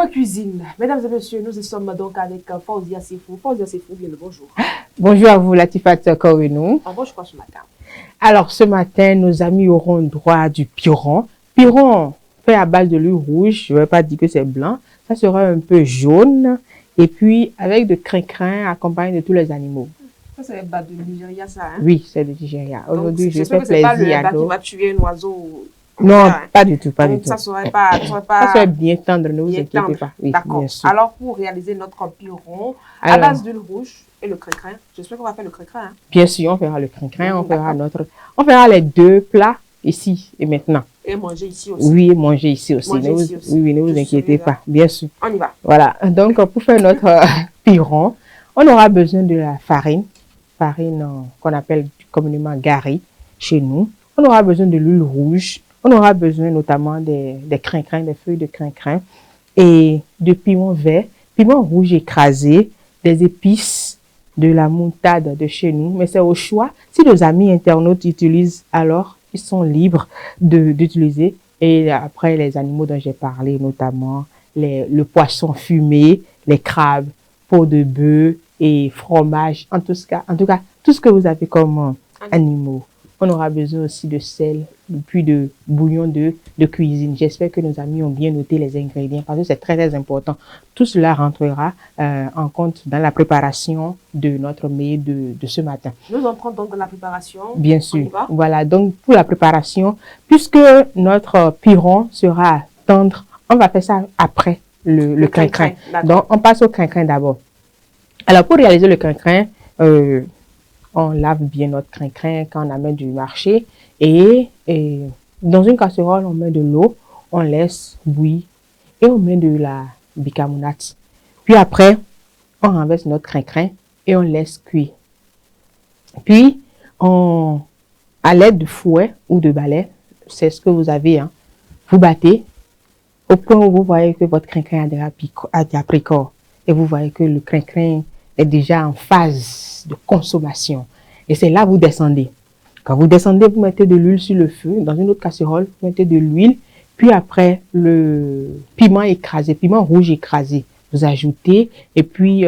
Coin cuisine. Mesdames et messieurs, nous sommes donc avec Fauzia Sefou. Fauzia Sefou, bien le bonjour. Bonjour à vous, Latifat Korinou. On mange quoi ce matin? Alors, ce matin, nos amis auront droit à du piron. Piron fait à base de l'huile rouge. Je ne vais pas dire que c'est blanc. Ça sera un peu jaune. Et puis, avec de crin-crin accompagné de tous les animaux. Ça, c'est le bas du Nigeria, ça, hein? Oui, c'est du Nigeria. Aujourd'hui, je fais que c'est pas le plaisir bas à qui nous. va tuer un oiseau. Non, Hein? pas du tout, pas Donc, du tout. ça serait pas... Ça serait bien tendre, ne vous bien inquiétez tendre. pas. Oui, D'accord. bien sûr. Alors, pour réaliser notre piron, à Alors, base d'huile rouge et le crin-crin, j'espère qu'on va faire le crin-crin. Hein? bien sûr, on fera le crin-crin, on fera D'accord. on fera les deux plats ici et maintenant. Et manger ici aussi. Oui, manger ici aussi. Manger ici aussi. Oui, ne vous inquiétez pas, bien sûr. On y va. Voilà, donc pour faire notre piron, on aura besoin de la farine qu'on appelle communément gari chez nous. On aura besoin de l'huile rouge. On aura besoin notamment des crin-crin, des feuilles de crin-crin et de piment vert, piment rouge écrasé, des épices, de la moutarde de chez nous. Mais c'est au choix. Si nos amis internautes utilisent, alors ils sont libres d'utiliser. Et après, les animaux dont j'ai parlé, notamment le poisson fumé, les crabes, peau de bœuf et fromage. En tout cas, tout ce que vous avez comme animaux. On aura besoin aussi de sel, puis de bouillon de cuisine. J'espère que nos amis ont bien noté les ingrédients parce que c'est très, très important. Tout cela rentrera en compte dans la préparation de notre mets de ce matin. Nous entrons donc dans la préparation. Bien sûr. Voilà, donc pour la préparation, puisque notre piron sera tendre, on va faire ça après le crin-crin. Donc, on passe au crin-crin d'abord. Alors, pour réaliser le crin-crin, on lave bien notre crin-crin quand on amène du marché et dans une casserole, on met de l'eau, on laisse bouillir et on met de la bicarbonate. Puis après, on renverse notre crin-crin et on laisse cuire. Puis, à l'aide de fouet ou de balai, c'est ce que vous avez, hein, vous battez au point où vous voyez que votre crin-crin a déjà pris corps et vous voyez que le crin-crin est déjà en phase de consommation. Et c'est là que vous descendez. Quand vous descendez, vous mettez de l'huile sur le feu. Dans une autre casserole, vous mettez de l'huile. Puis après, le piment écrasé, piment rouge écrasé, vous ajoutez. Et puis,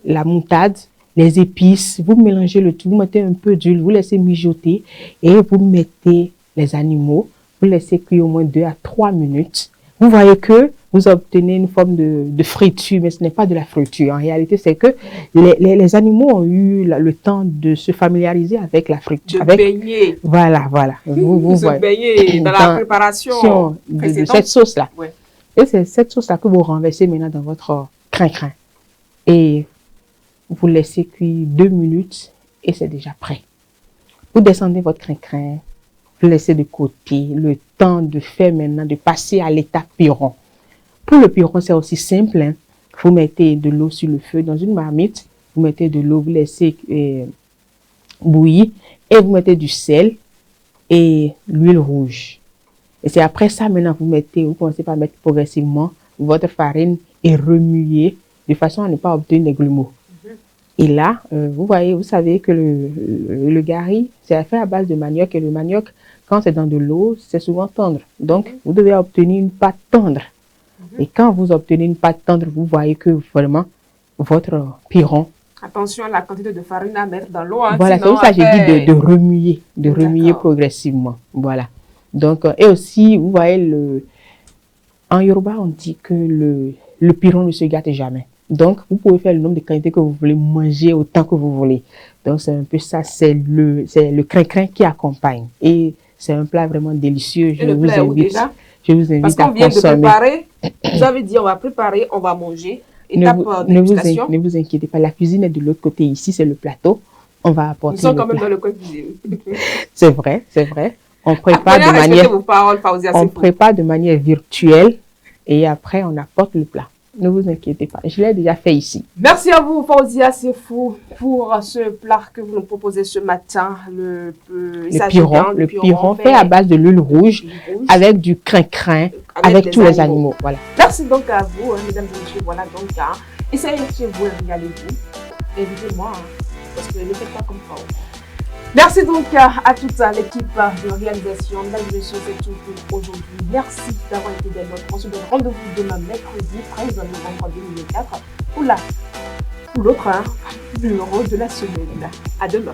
la moutarde, les épices, vous mélangez le tout. Vous mettez un peu d'huile, vous laissez mijoter. Et vous mettez les animaux. Vous laissez cuire au moins 2 à 3 minutes. Vous voyez que vous obtenez une forme de friture, mais ce n'est pas de la friture. En réalité, c'est que les animaux ont eu le temps de se familiariser avec la friture. De baigner. Voilà. Vous se baignez dans la préparation de cette sauce-là. Ouais. Et c'est cette sauce-là que vous renversez maintenant dans votre crin-crin. Et vous laissez cuire 2 minutes et c'est déjà prêt. Vous descendez votre crin-crin. Vous laissez de côté le temps de faire maintenant, de passer à l'étape piron. Pour le piron, c'est aussi simple. Hein. Vous mettez de l'eau sur le feu dans une marmite. Vous mettez de l'eau, vous laissez bouillir. Et vous mettez du sel et l'huile rouge. Et c'est après ça, maintenant, vous commencez par mettre progressivement votre farine et remuer de façon à ne pas obtenir des grumeaux. Et là, vous savez que le gari, c'est fait à base de manioc. Et le manioc, quand c'est dans de l'eau, c'est souvent tendre. Donc, vous devez obtenir une pâte tendre. Et quand vous obtenez une pâte tendre, vous voyez que vraiment, votre piron... Attention à la quantité de farine à mettre dans l'eau. Hein, voilà, c'est pour ça que j'ai dit de remuer progressivement. Voilà. Donc, et aussi, vous voyez, en Yoruba, on dit que le piron ne se gâte jamais. Donc, vous pouvez faire le nombre de quantités que vous voulez, manger autant que vous voulez. Donc, c'est un peu ça, c'est le crin-crin qui accompagne. Et c'est un plat vraiment délicieux. Je vous invite à consommer. Parce qu'on vient de préparer, vous avez dit on va préparer, on va manger. Ne vous inquiétez pas, la cuisine est de l'autre côté. Ici, c'est le plateau. On va apporter. Nous sommes quand même dans le coin cuisine. C'est vrai. On prépare de manière virtuelle et après, on apporte le plat. Ne vous inquiétez pas, je l'ai déjà fait ici. Merci à vous, Fauzia Sefou, pour ce plat que vous nous proposez ce matin. Le piron fait à base de l'huile rouge avec du crin-crin, avec tous les animaux. Voilà. Merci donc à vous, mesdames et messieurs. Voilà donc, essayez chez vous et régalez-vous. Invitez-moi, parce que ne faites pas comme ça. Merci donc à toute l'équipe de réalisation. Mesdames et messieurs, c'est tout pour aujourd'hui. Merci d'avoir été des nôtres. On se donne rendez-vous demain mercredi 13 novembre 2024 pour l'autre numéro de la semaine. À demain.